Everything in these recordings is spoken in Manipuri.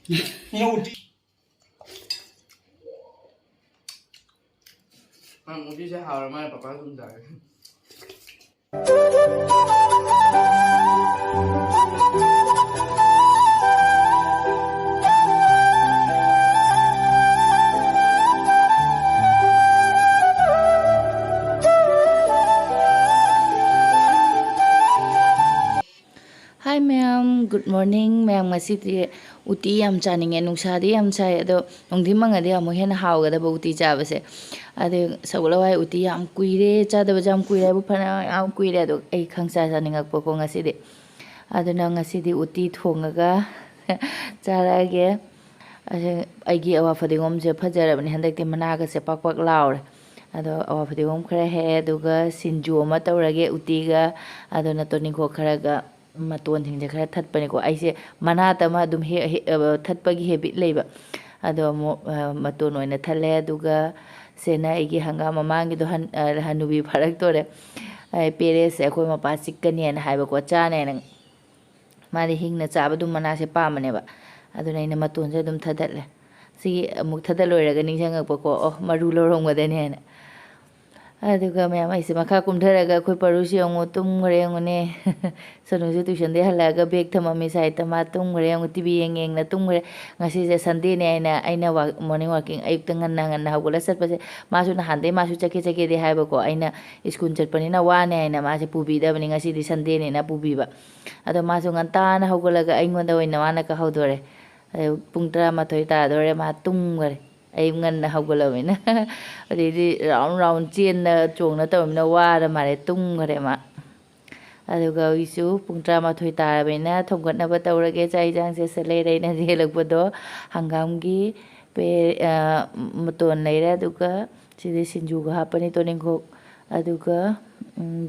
Uti sẽ hào là mai papa không giải. Hi ma'am, good morning ma'am. Ngasi uti yam chaninge nungsadi yam chai ado nongthi mangadi amu hen hawgada ba uti chabase ade sagulawai uti yam kuire chadaba jam kuire bu phana yam kuire ado ai khangsa chaningak po ko ngasi de aduna ngasi di uti thongaga charage aigi awa fadigom je phajarabani handakti managa se pak pak laure ado awa fadigom khara he aduga sinju ama tawrage utiga aduna toninko kharaga maton thingje khara thatpani ko aise manata ma dum he thatpagi habit leiba ado maton oina thale aduga sena igi hangama mangi do hanubi pharak tore ai pere se khoi ma pa sikani na haiba ko chane na mari hingna chaba dum mana se pamane ba aduna ina maton se dum thadatle si amuk thadaloiraga ningjangak pa ko oh maru lorong wadane na aduga ma'am ऐसे मखा कुमधरगा कोई परुसी अंगो तुम गरे अंगने सनुजु ट्यूशन दे हलागा बेग थममी साइड मा तुम गरे अंगो टीवी येंग ना तुम गरे ngasi je sunday ne aina morning walking ayuk tang ngan hawgula satpase masu na hande masu chake de haiba ko aina school chatpani na wa ne aina ma se pubi da bani ngasi di sunday ne na pubi ba ado masu ngan ta na hawgula ga aingonda oina wana ka hawdore pung 12 ta dore ma tum gare ai ngan na hawgula wena adi round chen na chong na taw na wa da mare tung gare ma aduga isu pung 12 ta bena thonggat na ba tawrage chai jang se sele rei na jelak bodo hangam gi pe maton leira aduga sidi sinju ga hapani toning ko aduga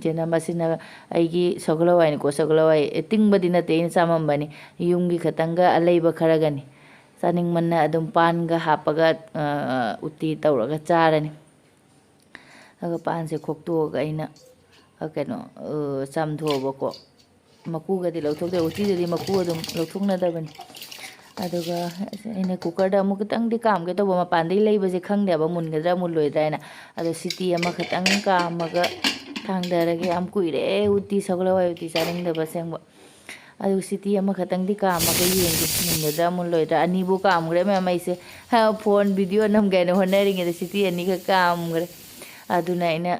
jena masina aigi soglawai ko soglawai ting badina te in samam bani yumgi khatanga alaiba kharagani saning manna adum pan ga hapaga uti tawraga charani aga pan se khokto ga ina keno samthoba ko maku ga di lauthok de uti de maku adum lauthokna da bani aduga ina cooker da mu kitang di kam ge to ba pan dei leiba je khang de ba mun ga da mun loi da ina ado city ama khatang kam ga thang da rage am kuire uti saglawai uti charing da ba seng ba adu city ama khatang di kam ga yengi mun ga da mun loi da ani bu kam gre me mai se ha phone video nam ga no honaring de city ani ga kam gre aduna ina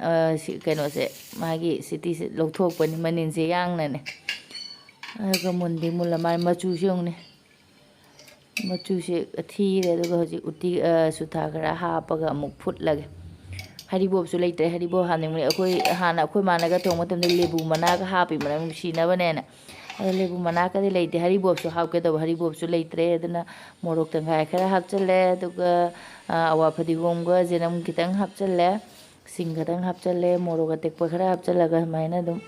keno se magi city se lokthok pani manin se yang na ne aga mundi mulla mai machu se ne machu se thi re aduga hoji uti sutha khara hapaga amuk phut lage haribob su leite haribob haning me akoi hana akoi mana ga thong matam de lebu mana ga hapi mana si na bane na lebu mana ka de leite haribob su hap ke do haribob su leitre aduna morok tang khai khara hap chale aduga awa phadigom ga jenam kitang hap chale sing khatang hap chale morok atekpa khara hap chalaga maina dum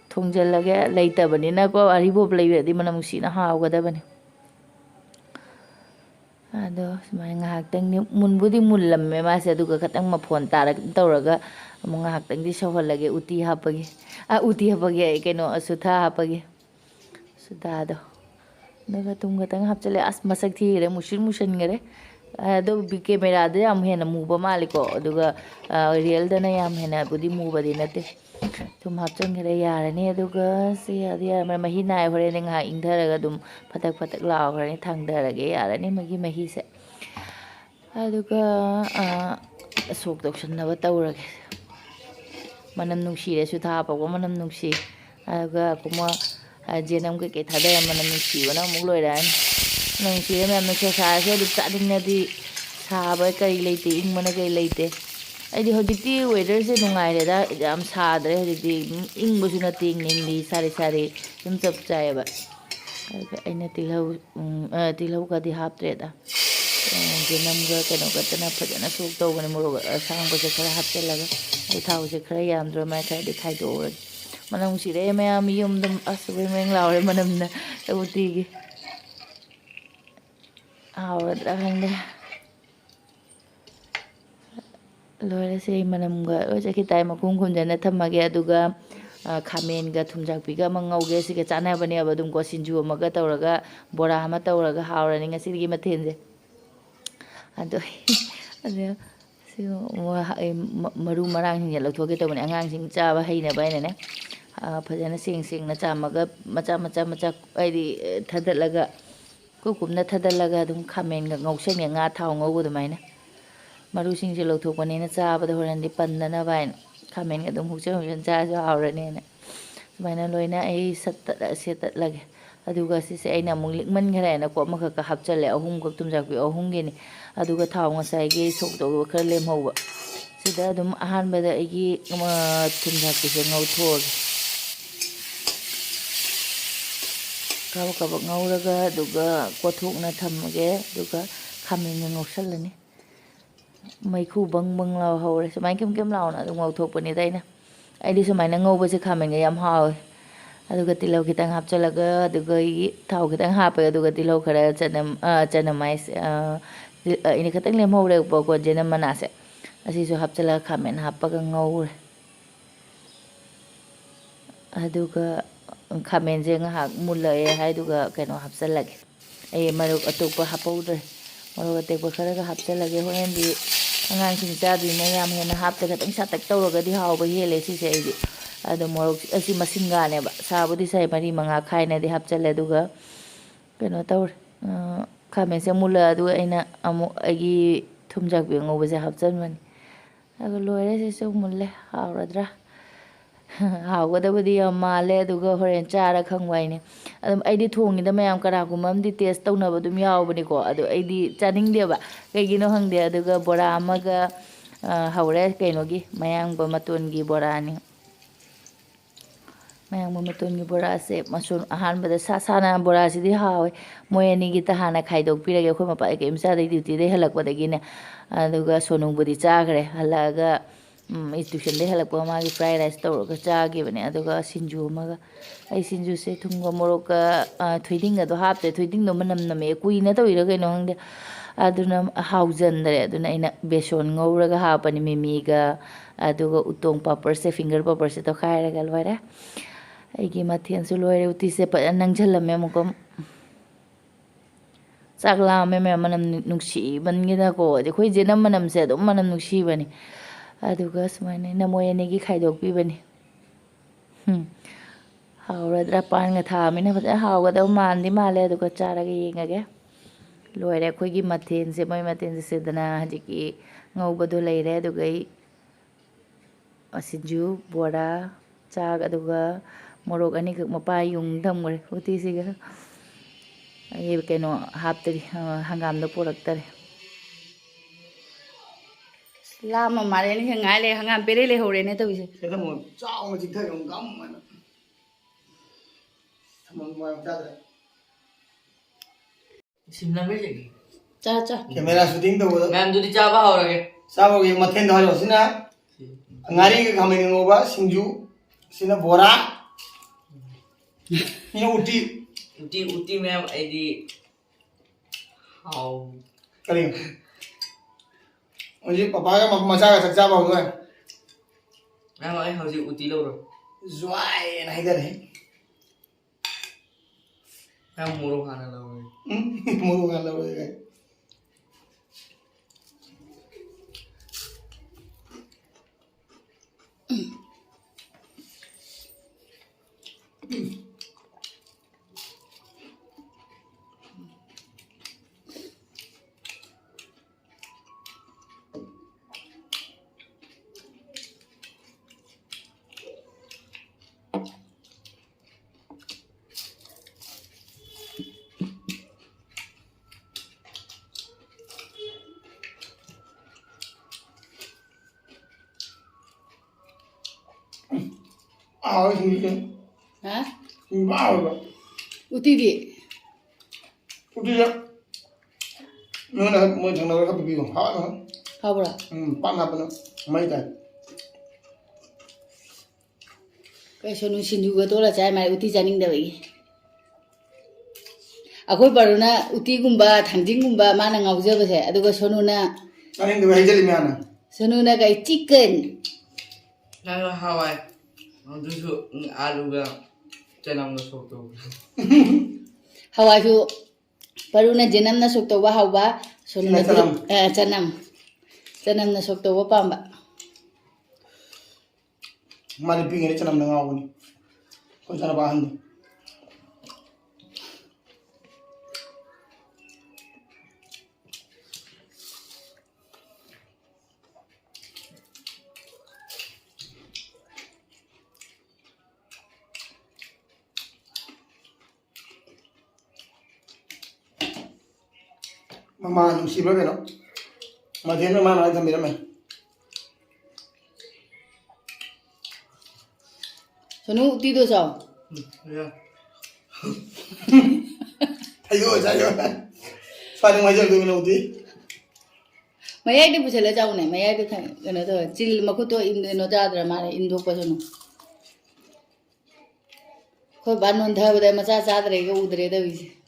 thongjallage leita bani na ko haribob leibe di manam si na hawgada bani ado mai ngahak tang ni munbudi mullamme ma se aduga khatang ma phone tarak tawraga amu ngahak tang di sohallage uti hapagi uti hapagi keno asutha hapagi sudha do daga tum khatang hap chale as masak thi re mushin gare ado bi camera de am hena muba maliko aduga real da na yam hena budi muba di nate tum hap chang gare yarani aduga se adiya ma mahi nai hore ne nga ingtharaga dum phatak law gare thang darage yarani magi mahi se aduga sok doksan na ba tawrage manam nungsi re su tha pa ko manam nungsi aduga kuma jenam ke thada manam nungsi bana muk loi ran nungsi re manam nungsi sa se du cha ding na di sa ba kai leite ing mana kai leite ai di hojiti weather se nungai re da jam sa dre hojiti ing bu su na ting ning di sare dum chap chai ba aina tilau ka di hap tre da jenam ga keno ga tana phajana sok to bani moro sang ba se khara hap che laga ai thau se khara yam dro ma khai de khai do manam si re ma mi yum dum as we meng law re manam na uti gi awra da hang loire se manam ga o je ki tai ma kum jana thamage aduga khamen thumjakpiga ama ngauge siga chanabane abadum ko sinju amaga tawraga bora ama tawraga hawrani ngasigi mathenje ado ado maru marang sing lauthoke tawne angang sing chaba heina bainane phajana sing na chamaga macha aidi thadalaga kukumna thadalaga dum khamen ga ngauseng ne nga thau ngau dumaina maru sing je lauthokpani na chaba da horandi pandana bain khamen ga dum hukchen cha jo hawrani ne sumaina loina ai setat lage aduga sise aina amuk likman khara na ko makha ka hapchale ahum ko tumjakpi ahum ge ni aduga thau ngasai ge sok do khara lemhauba sida dum ahan bada agi tumjakpi se ngau thor kaba ngauraga aduga kothokna thamage aduga khamen ngausalani maiku bang law hore sumai kem law na ngau thokpani daina aidi sumaina ngauba se khamen ga yam hawe aduga tilau kitang hapchalaga aduga thau kitang hape aduga tilau khara chanamai ini khatang lemhore ko jena manase asi so hapchala khamen hapaga ngaure aduga khamen je nga mulae haiduga keno hapchalage ai maruk atokpa hapauder maruk atekpa khara ga hapchalage horendi angang sing chadi na yam hena hapte khatang satak tawraga di hawba hele sise ai ado morok asi masinga ne ba sabudi sai mari manga khaina di hapchale aduga keno tawr khamen se mula adu aina amu agi thumjak bi ngoba se hapchan mani ago loire se so mulle hawradra hawgadabudi male aduga horen chara khangwai ne adum aidi thongi da mayam kara kumam di taste tawnaba dum yawbani ko adu aidi chaning de ba kaigino hangde aduga bora amaga hawre kainogi mayang ba maton gi bora ni mayang maton gi bora se masun ahan bada sana bora si di hawe moyani gi tahana khaidok pirage khoi mapa ke imsa dei duty de halak badagi ne aduga sonung budi chagre halaga institution de halak ma gi fried rice tawra chagi bane aduga sinju maga ai sinju se thunga moroka thoiding ado hapte thoiding no manam name kuina tawira kaino hangde aduna haujandre aduna ina beson ngauraga hapani mimiga aduga utong papar se finger papar se to khairaga loire aigi mathen su loire uti se pa nangjalame mukom chakla me manam nungsi bangida ko je khoi je nam manam se do manam nungsi bani aduga sumaina namoyani gi khaidok pi bani hawradra pan ga tha mina bada hawgada mandi male aduga charaga yengage loire khoi gi mathen se mai mathen se dana hajiki ngaubado leire aduga asinju bora chag aduga morok ani gak mapa yung thamgre uti siga ai keno haptari hangam do poraktare lama mare ni ngai le hangam pere le hore ne to bise thế là một trao mà chính thức ông gắm mà thằng ngoài ông ta rồi Simla mirch lagi. cha camera shooting तो वो Ma'am dudi chaba hawrage. सब हो गया मथेन धोल हो सिना अंगारी के खामे ngोबा सिंजू सिना बोरा ये उटी Uti ma'am ID how करें मुझे पापा का मचा का सच्चा बाबू है ma'am ai hauji uti lo ro. जुआई नहीं इधर है Ma'am moro khana lo. मुझे गाल लग रहा है आओ सुनिए ha वाह uti di उटी जा मैं ना मैं जंगल का बीबी हूँ हाँ ना hawra पाना बना मैं इधर kai sonu sinju ga tola chai mai uti janing da bai akoi baruna uti gumba thangjing gumba mana ngaujaba se aduga sonu na अरे इंदु है जली में आना sonu na kai chicken Ma'am Hawaii. ꯑꯗꯨꯁꯨ ꯑꯥꯂꯨꯒ ꯆꯅꯝꯒ ꯁꯣꯛ ꯇꯧꯕ Hawaju paruna jenam na sok tawba hawba sunu na chanam. Chanam na sok tawba pamba. Mari pingin canam na ngaw ni. Kung sana bahan ni. Mama nung sibra ka no? Madyan na mama nagkamira may. Sunu uti do sao. Yeah. Tayo, tayo. Parang majal ko yung uti. Mayai di pusala jau ne, mayai di kan ano to, chil makuto no jadra mare indo pa sunu. Ko banon tha bada macha jadra ke udre da bi.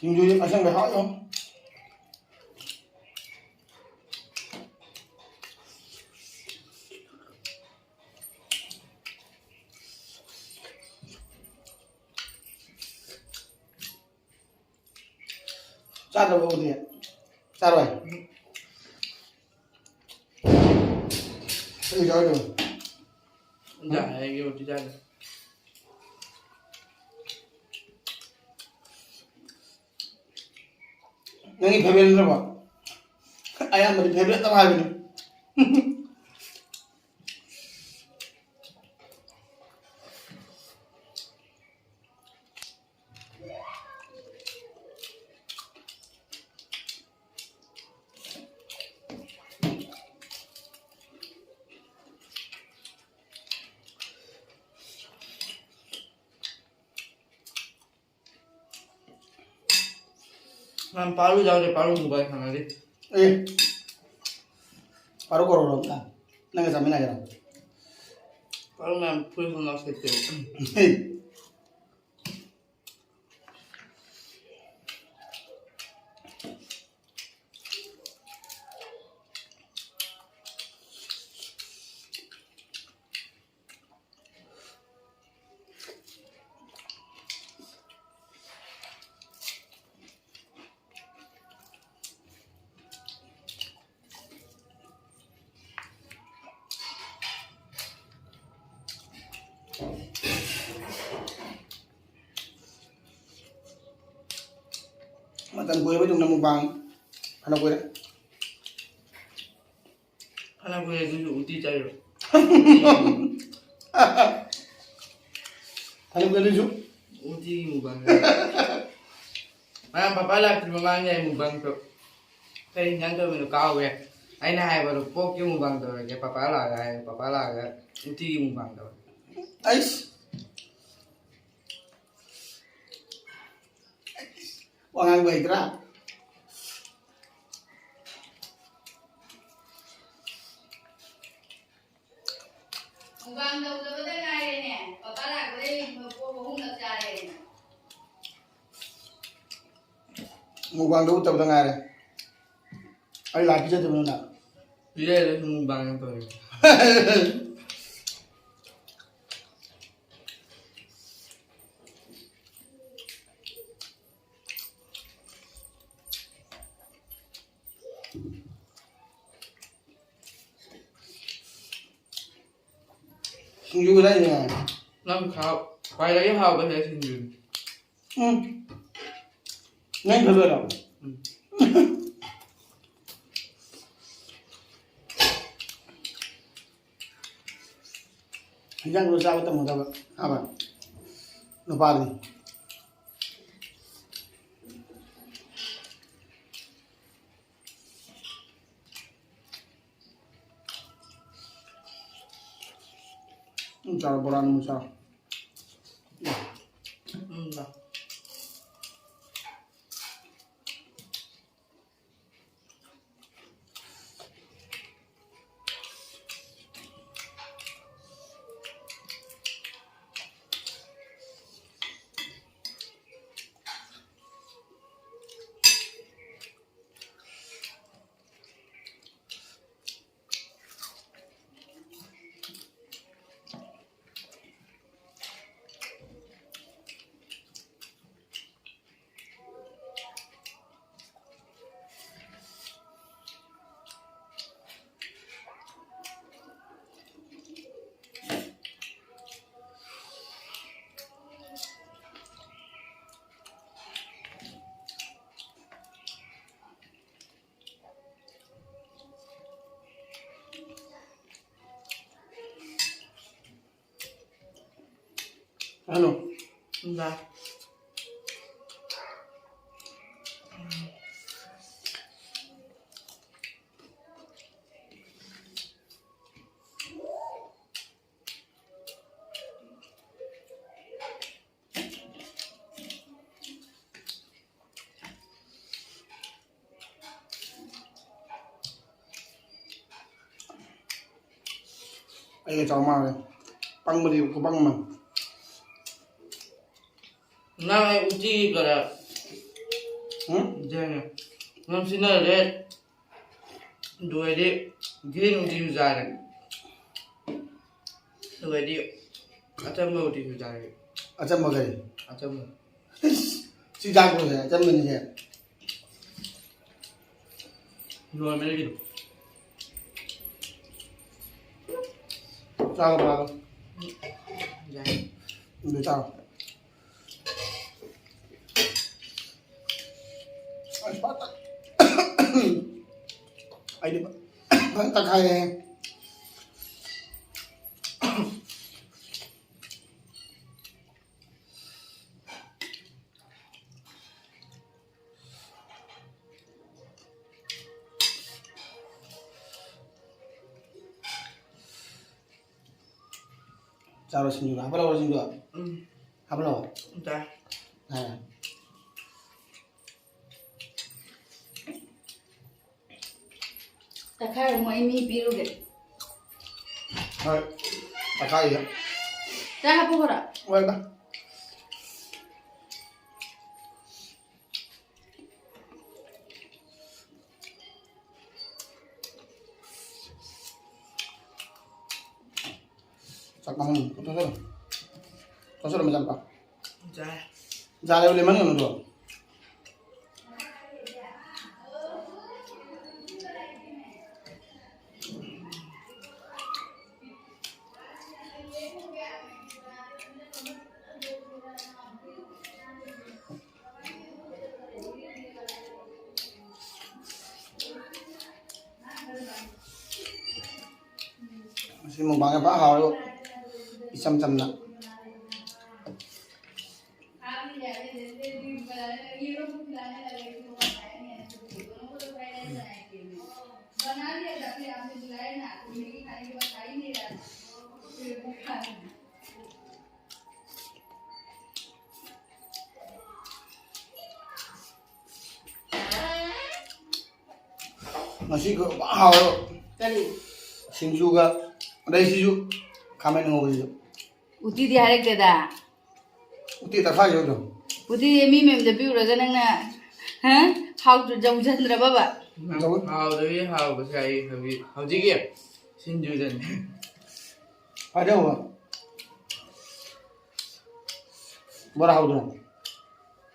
Yung yung asang bahal no? Cara ba uti? Cara ba? Sige, jawab mo. Dạ, em yêu chị trai. Nangi favorite na ba? Ayan, mali favorite na mahal ni. Ma'am, palu जाओ रे palu mobile खाना रे. Eh, paru koro na. Nangi sa mina kaya. Palu ma'am full phone lock सकते हो. Matan gue ba yung namubang? Ano gue? खाना को ये दूसरी उती चाहिए. Ano gue dito? Uti mukbang. Ma'am, papala terima niya mukbang to. Kaya nang to mino kau ya. Ay na ay baru pok yung mukbang to. Kaya papala ga uti mukbang to. Ais. Wangan gue itra. Mubang daw daw da ngai ne. Papala ko dai mo po hung na chare. Mubang daw tab ngare. Ay lapi sa tulo na. Bila itu mukbang to. Yung yung na yun. Nam khao. Quay lấy hào có thể xin dừng. Ngayon ba ba? Hanggang lo sa mo dapat. Apa? No pari. Cara boran mo sa. Nah. Ano? Dạ. Ay, cháu mà băng mà đi có băng mà. Nang ay uji kara. Jangan. Nam sini ada dua dia green uji ujaran. Dua dia acam mau uji ujaran. Acam mà gầy. Acam. Chị ra của thế, acam mình thế. Dua mana gitu. Sao mà Jangan. để sao? Anh bắt tắt. Anh đi bắt tắt hai em. Cara senyum apa lah senyum? Apa lah? Entah. Nah. Ta khai mo imi piruge. Thôi, ta khai vậy. Ta hapo kora. Quay ba. Chắc bằng mình, có thôi. Có số là mình làm apa? Jangan. Ra đây lên mắn rồi được. Xin một bạn phá hào luôn. Chăm chăm nè. Masih ke phá hào luôn. Kali. Sinjuga. Đây sinju. Kamen ngồi rồi. Uti di harek deda. Uti ta khai rồi. Uti mi mem de piura ga nang na. Ha? How to jam chandra baba. Hào đấy hào cái gì hào gì kia. Xin chú dân. Phải đâu mà. Bora hào rồi.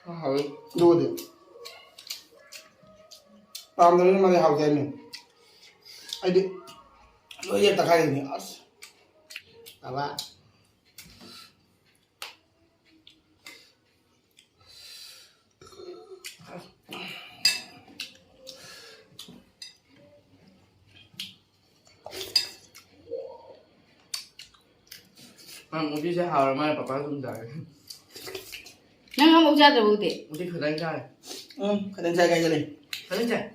Hào. Đâu đấy. Làm rồi mà hào thế này. Ai đi. Rồi giờ ta khai rồi. Apa? Uji saya hào mà papa không giải. Nang ha mo cha da uti. Uji khởi đánh trai. Cái tên trai cái này. Khởi đánh trai.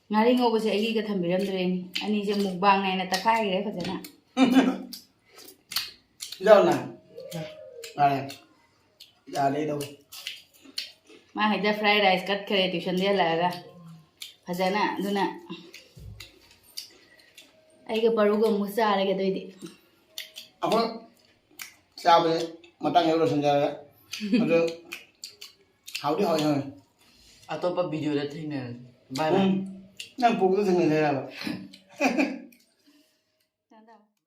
Ngari ngo bose agi ka thambiram dreni. Ani je mukbang nai na ta khai re phajana. Đâu nào? Này. Ra đây đâu? Ma haja fried rice cut kare tuition dia laga. Phajana duna. Ai ga paru ga musa re ga doidi. Apa? Sao vậy? Matang ya udah senjata. Ada. Hào đi hỏi thôi. Atau apa video dah tinggal. Bye bye. Nang pukul tu sengaja lah.